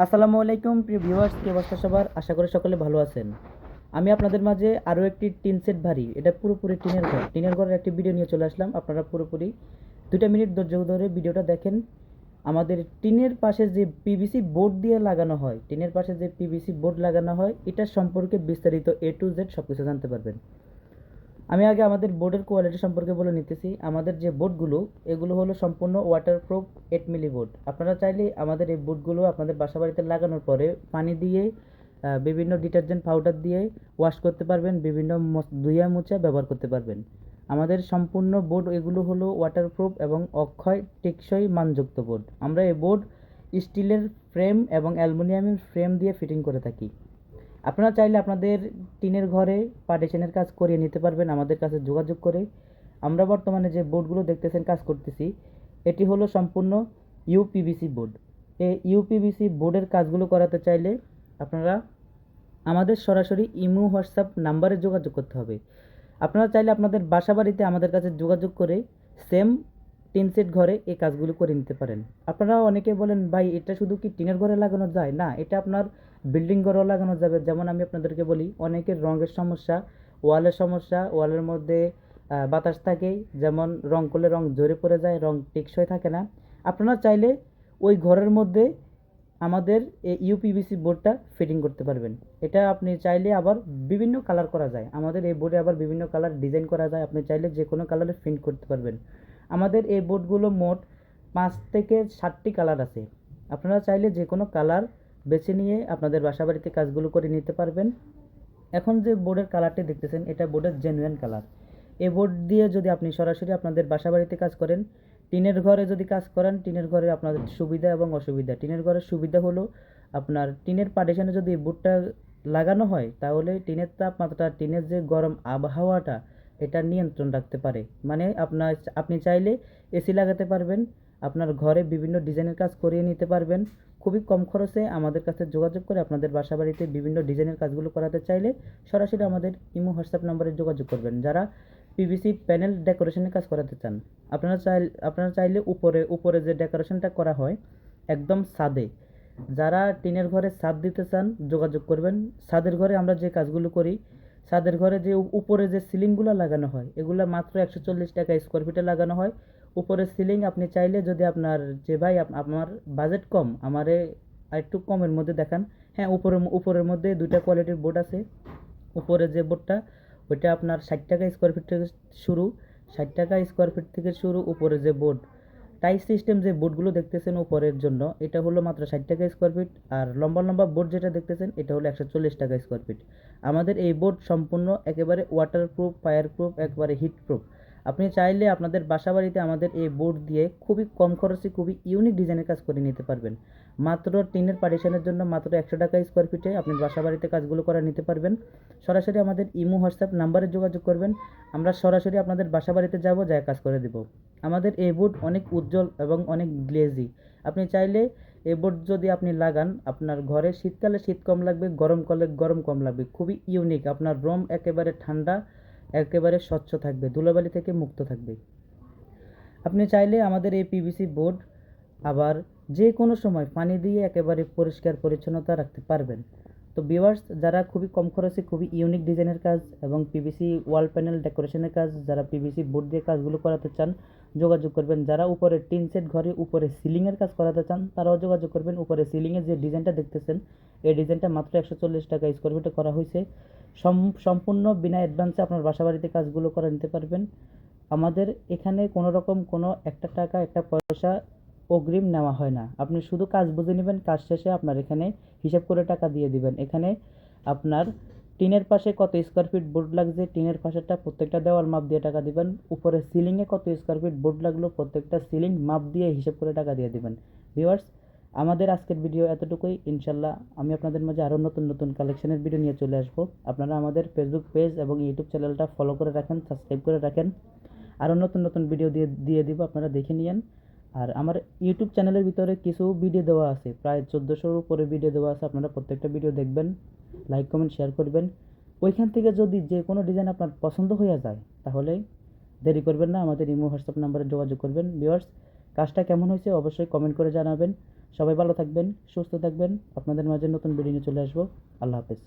আসসালামু আলাইকুম প্রিয় ভিউয়ার্স, কি অবস্থা সবার? আশা করি সকলে ভালো আছেন। আমি আপনাদের মাঝে আরও একটি টিন সেট ভারী, এটা পুরোপুরি টিনের ঘরের একটি ভিডিও নিয়ে চলে আসলাম। আপনারা পুরোপুরি 2 মিনিট ধৈর্য ধরে ভিডিওটা দেখেন। আমাদের টিনের পাশে যে পিভিসি বোর্ড দিয়ে লাগানো হয়, টিনের পাশে যে পিভিসি বোর্ড লাগানো হয়, এটা সম্পর্কে বিস্তারিত A to Z সব কিছু জানতে পারবেন। আমি আগে আমাদের বোর্ডের কোয়ালিটি সম্পর্কে বলে নিতেছি। আমাদের যে বোর্ডগুলো, এগুলো হলো সম্পূর্ণ ওয়াটারপ্রুফ 8 মিলি বোর্ড। আপনারা চাইলে আমাদের এই বোর্ডগুলো আপনাদের বাসা বাড়িতে লাগানোর পরে পানি দিয়ে বিভিন্ন ডিটারজেন্ট পাউডার দিয়ে ওয়াশ করতে পারবেন, বিভিন্ন ধুইয়া মুছা ব্যবহার করতে পারবেন। আমাদের সম্পূর্ণ বোর্ড এগুলো হলো ওয়াটারপ্রুফ এবং অক্ষয় টেকসই মানযুক্ত বোর্ড। আমরা এই বোর্ড স্টিলের ফ্রেম এবং অ্যালুমিনিয়ামের ফ্রেম দিয়ে ফিটিং করে থাকি। আপনারা চাইলে আপনাদের টিনের ঘরে পার্টিশনের কাজ করিয়ে নিতে পারবেন আমাদের কাছে যোগাযোগ করে। আমরা বর্তমানে যে বোর্ডগুলো দেখতেছেন কাজ করতেছি, এটি হলো সম্পূর্ণ ইউপিভিসি বোর্ড। এই ইউপিভিসি বোর্ডের কাজগুলো করাতে চাইলে আপনারা আমাদের সরাসরি ইমো হোয়াটসঅ্যাপ নাম্বারে যোগাযোগ করতে হবে। আপনারা চাইলে আপনাদের বাসা বাড়িতে আমাদের কাছে যোগাযোগ করে সেম টিন সেট ঘরে এই কাজগুলো করে নিতে পারেন। আপনারা অনেকে বলেন, ভাই এটা শুধু কি টিনের ঘরে লাগানো যায়? না, এটা আপনার বিল্ডিং ঘরেও লাগানো যাবে। যেমন আমি আপনাদেরকে বলি, অনেকের রঙের সমস্যা, ওয়ালের সমস্যা, ওয়ালের মধ্যে বাতাস থাকে, যেমন রং করলে রং ঝরে পড়ে যায়, রং টেকসই থাকে না। আপনারা চাইলে ওই ঘরের মধ্যে আমাদের এই ইউপিভিসি বোর্ডটা ফিটিং করতে পারবেন। এটা আপনি চাইলে আবার বিভিন্ন কালার করা যায়। আমাদের এই বোর্ডে আবার বিভিন্ন কালার ডিজাইন করা যায়। আপনি চাইলে যে কোনো কালারে প্রিন্ট করতে পারবেন। আমাদের এই বোর্ডগুলো মোট 5 থেকে 7টি কালার আছে। আপনারা চাইলে যে কোনো কালার বেছে নিয়ে আপনাদের বাসা বাড়িতে কাজগুলো করে নিতে পারবেন। এখন যে বোর্ডের কালারটি দেখতেছেন, এটা বোর্ডের জেনুইন কালার। এই বোর্ড দিয়ে যদি আপনি সরাসরি আপনাদের বাসা বাড়িতে কাজ করেন, টিনের ঘরে যদি কাজ করেন, টিনের ঘরে আপনাদের সুবিধা এবং অসুবিধা। টিনের ঘরের সুবিধা হলো আপনার টিনের পার্টিশনে যদি এই বোর্ডটা লাগানো হয়, তাহলে টিনের তাপমাত্রা, টিনের যে গরম আবহাওয়াটা, এটা নিয়ন্ত্রণ রাখতে পারে। মানে আপনি চাইলে এসি লাগাতে পারবেন, আপনার ঘরে বিভিন্ন ডিজাইনের কাজ করিয়ে নিতে পারবেন। খুবই কম খরচে আমাদের কাছে যোগাযোগ করে আপনাদের বাসা বাড়িতে বিভিন্ন ডিজাইনের কাজগুলো করাতে চাইলে সরাসরি আমাদের ইমো হোয়াটসঅ্যাপ নাম্বারে যোগাযোগ করবেন। যারা পিভিসি প্যানেল ডেকোরেশনের কাজ করাতে চান, আপনারা চাইলে উপরে যে ডেকোরেশনটা করা হয় একদম ছাদে, যারা টিনের ঘরে ছাদ দিতে চান যোগাযোগ করবেন। ছাদের ঘরে আমরা যে কাজগুলো করি, ছাদের ঘরে যে উপরে যে সিলিংগুলো লাগানো হয়, এগুলো মাত্র 140 টাকা স্কোয়ার ফিটে লাগানো হয়। উপরের সিলিং আপনি চাইলে, যদি আপনার যে ভাই আমার বাজেট কম, আমারে আরেকটু কমের মধ্যে দেখান। হ্যাঁ, উপরের মধ্যে দুইটা কোয়ালিটির বোর্ড আছে। উপরে যে বোর্ডটা, ওইটা আপনার 60 টাকা স্কোয়ার ফিট থেকে শুরু, 60 টাকা স্কোয়ার ফিট থেকে শুরু। উপরে যে বোর্ড টাইস সিস্টেম যে বোর্ডগুলো দেখতেছেন উপরের জন্য, এটা হলো মাত্র 60 টাকা স্কোয়ার ফিট। আর লম্বা লম্বা বোর্ড যেটা দেখতেছেন, এটা হলো 140 টাকা স্কোয়ার ফিট। আমাদের এই বোর্ড সম্পূর্ণ একেবারে ওয়াটারপ্রুফ, ফায়ারপ্রুফ, একবারে হিটপ্রুফ। আপনি চাইলে আপনাদের বাসা বাড়িতে আমাদের এই বোর্ড দিয়ে খুবই কম খরচে খুবই ইউনিক ডিজাইনের কাজ করে নিতে পারবেন। মাত্র টিনের পার্টিশনের জন্য মাত্র 100 টাকা স্কোয়ার ফিটে আপনি বাসা বাড়িতে কাজগুলো করে নিতে পারবেন। সরাসরি আমাদের ইমো হোয়াটসঅ্যাপ নাম্বারে যোগাযোগ করবেন। আমরা সরাসরি আপনাদের বাসা বাড়িতে যাব, যা কাজ করে দেব। আমাদের এই বোর্ড অনেক উজ্জ্বল এবং অনেক গ্লেজি। আপনি চাইলে এই বোর্ড যদি আপনি লাগান, আপনার ঘরে শীতকালে শীত কম লাগবে, গরমকালে গরম কম লাগবে। খুবই ইউনিক। আপনার রুম একেবারে ঠান্ডা, একেবারে স্বচ্ছ থাকবে, ধুলাবালি থেকে মুক্ত থাকবে। আপনি চাইলে আমাদের এই পিভিসি বোর্ড আবার যে কোনো সময় পানি দিয়ে একেবারে পরিষ্কার পরিচ্ছন্নতা রাখতে পারবেন। তো ভিউয়ার্স, যারা খুবই কম খরচে খুবই ইউনিক ডিজাইনের কাজ এবং পিভিসি ওয়াল প্যানেল ডেকোরেশনের কাজ, যারা পিভিসি বোর্ড দিয়ে কাজগুলো করাতে চান যোগাযোগ করবেন। যারা উপরে টিন সেট ঘরে উপরে সিলিংয়ের কাজ করাতে চান, তারাও যোগাযোগ করবেন। উপরে সিলিংয়ের যে ডিজাইনটা দেখতেছেন, এই ডিজাইনটা মাত্র 140 টাকা স্কোয়ার ফিটে করা হয়েছে। সম্পূর্ণ বিনা অ্যাডভান্সে আপনার বাসা বাড়িতে কাজগুলো করে নিতে পারবেন। আমাদের এখানে কোনো রকম কোনো একটা টাকা একটা পয়সা অগ্রিম নেওয়া হয় না। আপনি শুধু কাজ বুঝে নেবেন, কাজ শেষে আপনার এখানে হিসাব করে টাকা দিয়ে দিবেন। এখানে আপনার টিনের পাশে কত স্কোয়ার ফিট বোর্ড লাগছে, টিনের পাশেরটা প্রত্যেকটা দেওয়াল মাপ দিয়ে টাকা দিবেন। উপরে সিলিংয়ে কত স্কোয়ার ফিট বোর্ড লাগলো, প্রত্যেকটা সিলিং মাপ দিয়ে হিসাব করে টাকা দিয়ে দিবেন। ভিউয়ার্স, আমাদের আজকের ভিডিও এতটুকুই। ইনশাল্লাহ আমি আপনাদের মাঝে আরও নতুন নতুন কালেকশনের ভিডিও নিয়ে চলে আসবো। আপনারা আমাদের ফেসবুক পেজ এবং ইউটিউব চ্যানেলটা ফলো করে রাখেন, সাবস্ক্রাইব করে রাখেন। আরও নতুন নতুন ভিডিও দিয়ে দিব, আপনারা দেখে নিয়েন। আর আমার ইউটিউব চ্যানেলের ভিতরে কিছু ভিডিও দেওয়া আছে, প্রায় 1400-র উপরে ভিডিও দেওয়া আছে। আপনারা প্রত্যেকটা ভিডিও দেখবেন, লাইক কমেন্ট শেয়ার করবেন। ওইখান থেকে যদি যে কোনো ডিজাইন আপনার পছন্দ হয়ে যায়, তাহলে দেরি করবেন না, আমাদের ইমো হোয়াটসঅ্যাপ নাম্বারে যোগাযোগ করবেন। ভিউয়ার্স, কাজটা কেমন হয়েছে অবশ্যই কমেন্ট করে জানাবেন। সবাই ভালো থাকবেন, সুস্থ থাকবেন। আপনাদের মাঝে নতুন ভিডিও নিয়ে চলে আসবো। আল্লাহ হাফেজ।